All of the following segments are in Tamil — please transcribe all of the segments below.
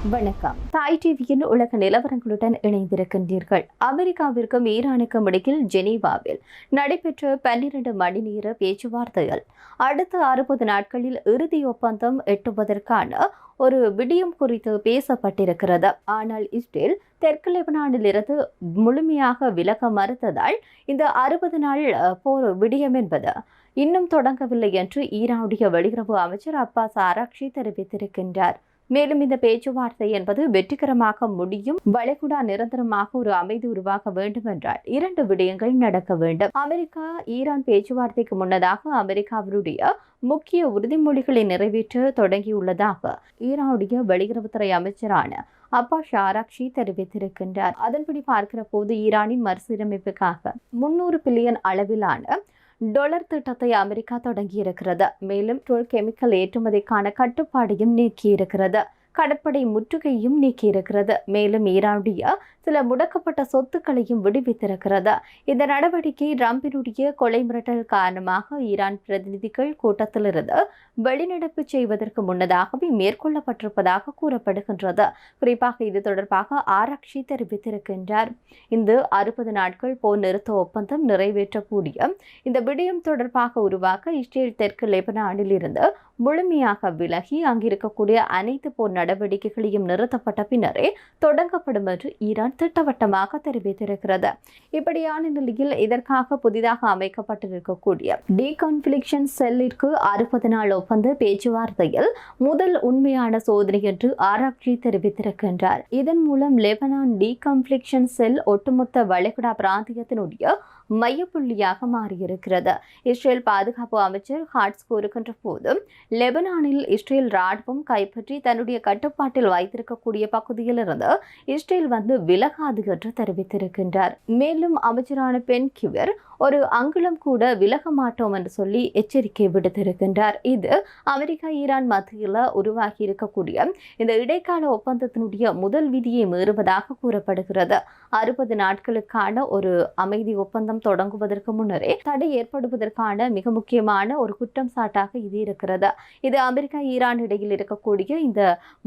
வணக்கம். தாய் டிவியின் உலக நிலவரங்களுடன் இணைந்திருக்கின்றீர்கள். அமெரிக்காவிற்கும் ஈரானுக்கும் இடையில் ஜெனீவாவில் நடைபெற்ற 12 மணி நேர பேச்சுவார்த்தைகள் அடுத்த 60 நாட்களில் இறுதி ஒப்பந்தம் எட்டுவதற்கான ஒரு விடயம் குறித்து பேசப்பட்டிருக்கிறது. ஆனால் இஸ்ரேல் தெற்கு லெபனானில் இருந்து முழுமையாக விலக மறுத்ததால் இந்த 60 நாள் போர் விடயம் என்பது இன்னும் தொடங்கவில்லை என்று ஈரானுடைய வெளியுறவு அமைச்சர் அப்பாஸ் ஆராக்சி தெரிவித்திருக்கின்றார். மேலும் இந்த பேச்சுவார்த்தை என்பது வெற்றிகரமாக முடியும், வளைகுடா நிரந்தரமாக ஒரு அமைதி உருவாக வேண்டும் என்றால் 2 விடயங்கள் நடக்க வேண்டும். அமெரிக்கா ஈரான் பேச்சுவார்த்தைக்கு முன்னதாக அமெரிக்காவினுடைய முக்கிய உறுதிமொழிகளை நிறைவேற்ற தொடங்கியுள்ளதாக ஈரானுடைய வெளியுறவுத்துறை அமைச்சரான அப்பாஸ் ஆராக்சி தெரிவித்திருக்கின்றார். அதன்படி பார்க்கிற போது ஈரானின் மறுசீரமைப்புக்காக 300 பில்லியன் அளவிலான டாலர் திட்டத்தை அமெரிக்கா தொடங்கியிருக்கிறது. மேலும் கெமிக்கல் ஏற்றுமதிக்கான கட்டுப்பாடையும் நீக்கியிருக்கிறது. கடற்படை முற்றுகையும் நீக்கியிருக்கிறது. மேலும் ஈரானுடைய சில முடக்கப்பட்ட சொத்துக்களையும் விடுவித்திருக்கிறது. இந்த நடவடிக்கை ட்ரம்பினுடைய கொலை மிரட்டல் காரணமாக ஈரான் பிரதிநிதிகள் கூட்டத்திலிருந்து வெளிநடப்பு செய்வதற்கு முன்னதாகவே மேற்கொள்ளப்பட்டிருப்பதாக கூறப்படுகின்றது. குறிப்பாக இது தொடர்பாக ஆராக்சி தெரிவித்திருக்கின்றார். இந்த 60 நாட்கள் போர் நிறுத்த ஒப்பந்தம் நிறைவேற்றக்கூடிய இந்த விடயம் தொடர்பாக உருவாக்க இஸ்ரேல் தெற்கு லெபனானில் இருந்து முழுமையாக விலகி அங்கிருக்கக்கூடிய அனைத்து போர் நடவடிக்கைகளையும் நிறுத்தப்பட்ட பின்னரே தொடங்கப்படும் என்று ஈரான் திட்டவட்டமாக தெரிவித்திருக்கிறது. இப்படியான நிலையில் இதற்காக புதிதாக அமைக்கப்பட்டிருக்கக்கூடிய டீகான்ஃபிளிக்ஷன் செல்லிற்கு 60 நாள் ஒப்பந்த பேச்சுவார்த்தையில் முதல் உண்மையான சோதனை என்று ஆராய்ச்சி தெரிவித்திருக்கின்றார். இதன் மூலம் லெபனான் டீகான்ஃபிளிக்ஷன் செல் ஒட்டுமொத்த வளைகுடா பிராந்தியத்தினுடைய மையப்புள்ளியாக மாறியிருக்கிறது. இஸ்ரேல் பாதுகாப்பு அமைச்சர் ஹாட்ஸ் கூறுகின்ற போதும் லெபனானில் இஸ்ரேல் ராணுவம் கைப்பற்றி தன்னுடைய கட்டுப்பாட்டில் வைத்திருக்கக்கூடிய பகுதியிலிருந்து இஸ்ரேல் விலகாது என்று தெரிவித்திருக்கின்றார். மேலும் அமைச்சரான பென் கிவர் ஒரு அங்குலம் கூட விலக மாட்டோம் என்று சொல்லி எச்சரிக்கை விடுத்திருக்கின்றார். இது அமெரிக்கா ஈரான் மத்தியில் உருவாகி இருக்கக்கூடிய இந்த இடைக்கால ஒப்பந்தத்தினுடைய முதல் விதியை மீறுவதாக கூறப்படுகிறது. 60 நாட்களுக்கான ஒரு அமைதி ஒப்பந்தம் தொடங்குவதற்கு முன்னரே தடை ஏற்படுவதற்கான மிக முக்கியமான ஒரு குற்றம் சாட்டாக இது இருக்கிறது. இது அமெரிக்கா ஈரான் இடையில் இருக்கக்கூடிய இந்த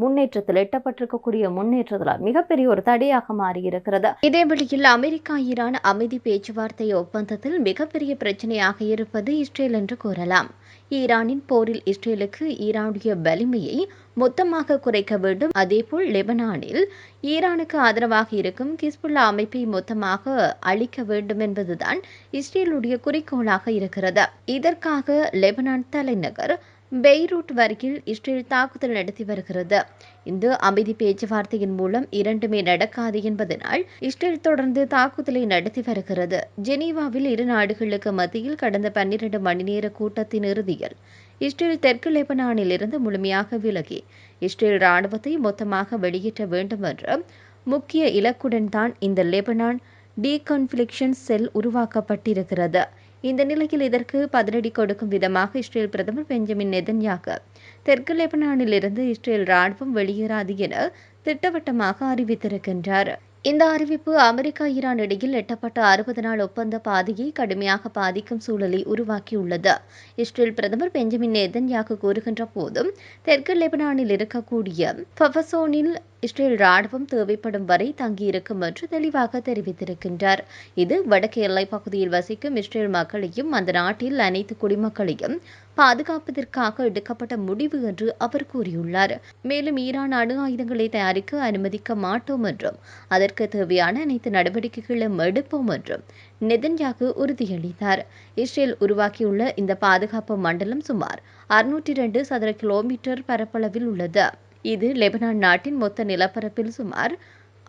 முன்னேற்றத்தில் எட்டப்பட்டிருக்கக்கூடிய முன்னேற்றத்தில் மிகப்பெரிய ஒரு தடையாக மாறியிருக்கிறது. இதே வழியில் அமெரிக்கா ஈரான் அமைதி பேச்சுவார்த்தை ஒப்பந்தத்தில் மிகப்பெரிய பிரச்சனையாக இருப்பது இஸ்ரேல் என்று கூறலாம். ஈரானின் போரில் இஸ்ரேலுக்கு ஈரானுடைய வலிமையை மொத்தமாக குறைக்க வேண்டும். அதேபோல் லெபனானில் ஈரானுக்கு ஆதரவாக இருக்கும் ஹிஸ்புல்லா அமைப்பை மொத்தமாக அழிக்க வேண்டும் என்பதுதான் இஸ்ரேலுடைய குறிக்கோளாக இருக்கிறது. இதற்காக லெபனான் தலைநகர் பெய்ரூட் வரையில் இஸ்ரேல் தாக்குதல் நடத்தி வருகிறது. இந்த அமைதி பேச்சுவார்த்தையின் மூலம் இரண்டுமே நடக்காது என்பதனால் இஸ்ரேல் தொடர்ந்து தாக்குதலை நடத்தி வருகிறது. ஜெனீவாவில் இரு நாடுகளுக்கு மத்தியில் கடந்த 12 மணி நேர கூட்டத்தின் இறுதியில் இஸ்ரேல் தெற்கு லெபனானில் இருந்து முழுமையாக விலகி இஸ்ரேல் ராணுவத்தை மொத்தமாக வெளியேற்ற வேண்டும் என்ற முக்கிய இலக்குடன் தான் இந்த லெபனான் டீகான்ஃபிளிக்ஷன் செல் உருவாக்கப்பட்டிருக்கிறது. இந்த நிலையில் இதற்கு பதிலடி கொடுக்கும் விதமாக இஸ்ரேல் பிரதமர் பெஞ்சமின் நெதன்யாகு தெற்கு லெபனானில் இருந்து இஸ்ரேல் ராணுவம் வெளியேறாது என திட்டவட்டமாக அறிவித்திருக்கின்றார். இந்த அறிவிப்பு அமெரிக்கா ஈரான் இடையில் எட்டப்பட்ட 60 நாள் ஒப்பந்த பாதையை கடுமையாக பாதிக்கும் சூழலை உருவாக்கியுள்ளது. இஸ்ரேல் பிரதமர் பெஞ்சமின் நெதன்யாகு கூறுகின்ற போதும் தெற்கு லெபனானில் இருக்கக்கூடிய பஃபசோனில் இஸ்ரேல் ராணுவம் தேவைப்படும் வரை தங்கியிருக்கும் என்று தெளிவாக தெரிவித்திருக்கின்றார். இது வடக்கு எல்லைப் பகுதியில் வசிக்கும் இஸ்ரேல் மக்களையும் அந்த நாட்டில் அனைத்து குடிமக்களையும் பாதுகாப்பதற்காக எடுக்கப்பட்ட முடிவு என்று அவர் கூறியுள்ளார். மேலும் ஈரான் அணு ஆயுதங்களை தயாரிக்க அனுமதிக்க மாட்டோம் என்றும் அதற்கு தேவையான அனைத்து நடவடிக்கைகளும் எடுப்போம் என்றும் நெதன்யாகு உறுதியளித்தார். இஸ்ரேல் உருவாக்கியுள்ள இந்த பாதுகாப்பு மண்டலம் சுமார் 602 சதுர கிலோமீட்டர் பரப்பளவில் உள்ளது. இது லெபனான் நாட்டின் மொத்த நிலப்பரப்பில் சுமார்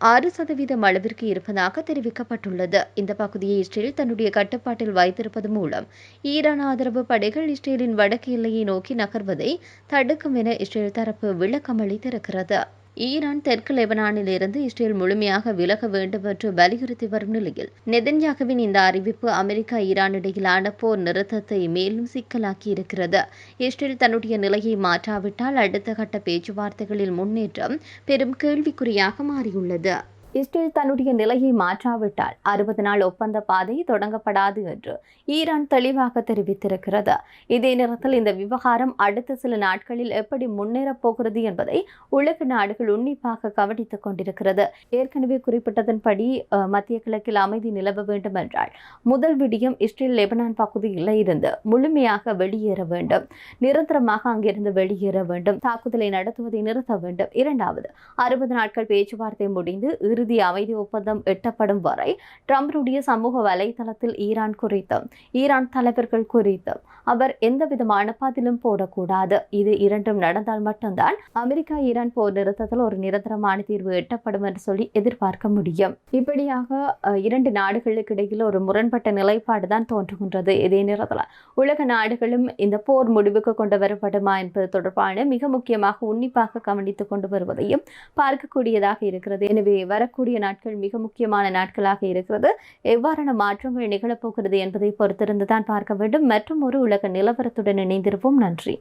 6% அளவிற்கு இருப்பதாக தெரிவிக்கப்பட்டுள்ளது. இந்த பகுதியை இஸ்ரேல் தன்னுடைய கட்டுப்பாட்டில் வைத்திருப்பது மூலம் ஈரான் ஆதரவு படைகள் இஸ்ரேலின் வடக்கு எல்லையை நோக்கி நகர்வதை தடுக்கும் என இஸ்ரேல் தரப்பு விளக்கம் அளித்திருக்கிறது. ஈரான் தெற்கு லெபனானில் இருந்து இஸ்ரேல் முழுமையாக விலக வேண்டும் என்று வலியுறுத்தி வரும் நிலையில் நெதன்யாகுவின் இந்த அறிவிப்பு அமெரிக்கா ஈரான் இடையிலான போர் நிறுத்தத்தை மேலும் சிக்கலாக்கி இருக்கிறது. இஸ்ரேல் தன்னுடைய நிலையை மாற்றாவிட்டால் அடுத்த கட்ட பேச்சுவார்த்தைகளில் முன்னேற்றம் பெரும் கேள்விக்குறியாக மாறியுள்ளது. இஸ்ரேல் தன்னுடைய நிலையை மாற்றாவிட்டால் 60 நாள் ஒப்பந்த பாதை தொடங்கப்படாது என்று ஈரான் தெளிவாக தெரிவித்திருக்கிறது. இதே நேரத்தில் இந்த விவகாரம் அடுத்த சில நாட்களில் எப்படி முன்னேறப் போகிறது என்பதை உலக நாடுகள் உன்னிப்பாக கவனித்துக் கொண்டிருக்கிறது. ஏற்கனவே குறிப்பிட்டதன்படி மத்திய கிழக்கில் அமைதி நிலவ வேண்டும் என்றால் முதல் விடயம் இஸ்ரேல் லெபனான் பகுதியில் இருந்து முழுமையாக வெளியேற வேண்டும், நிரந்தரமாக அங்கிருந்து வெளியேற வேண்டும், தாக்குதலை நடத்துவதை நிறுத்த வேண்டும். இரண்டாவது, 60 நாட்கள் பேச்சுவார்த்தை முடிந்து இறுதி அமைதி ஒப்பந்தம் எட்டப்படும் வரை ட்ரம்புடைய சமூக வலைதளத்தில் ஈரான் குறித்தும் ஈரான் தலைவர்கள் குறித்தும் அவர் எந்தவிதமான பதிலும் போடக்கூடாது. இது இரண்டும் நடந்தால் மட்டும்தான் அமெரிக்கா ஈரான் போர் நிறுத்தத்தில் ஒரு நிரந்தரமான தீர்வு எட்டப்படும் என்று சொல்லி எதிர்பார்க்க முடியும். இப்படியாக இரண்டு நாடுகளுக்கு இடையில் ஒரு முரண்பட்ட நிலைப்பாடு தான் தோன்றுகின்றது. இதே நேரத்தில் உலக நாடுகளும் இந்த போர் முடிவுக்கு கொண்டு வரப்படுமா என்பது தொடர்பான மிக முக்கியமாக உன்னிப்பாக கவனித்துக் கொண்டு வருவதையும் பார்க்கக்கூடியதாக இருக்கிறது. எனவே வரக்கூடிய நாட்கள் மிக முக்கியமான நாட்களாக இருக்கிறது. எவ்வாறான மாற்றங்கள் நிகழப்போகிறது என்பதை பொறுத்திருந்துதான் பார்க்க வேண்டும். மற்றும் ஒரு உலக நிலவரத்துடன் இணைந்திருப்போம். நன்றி.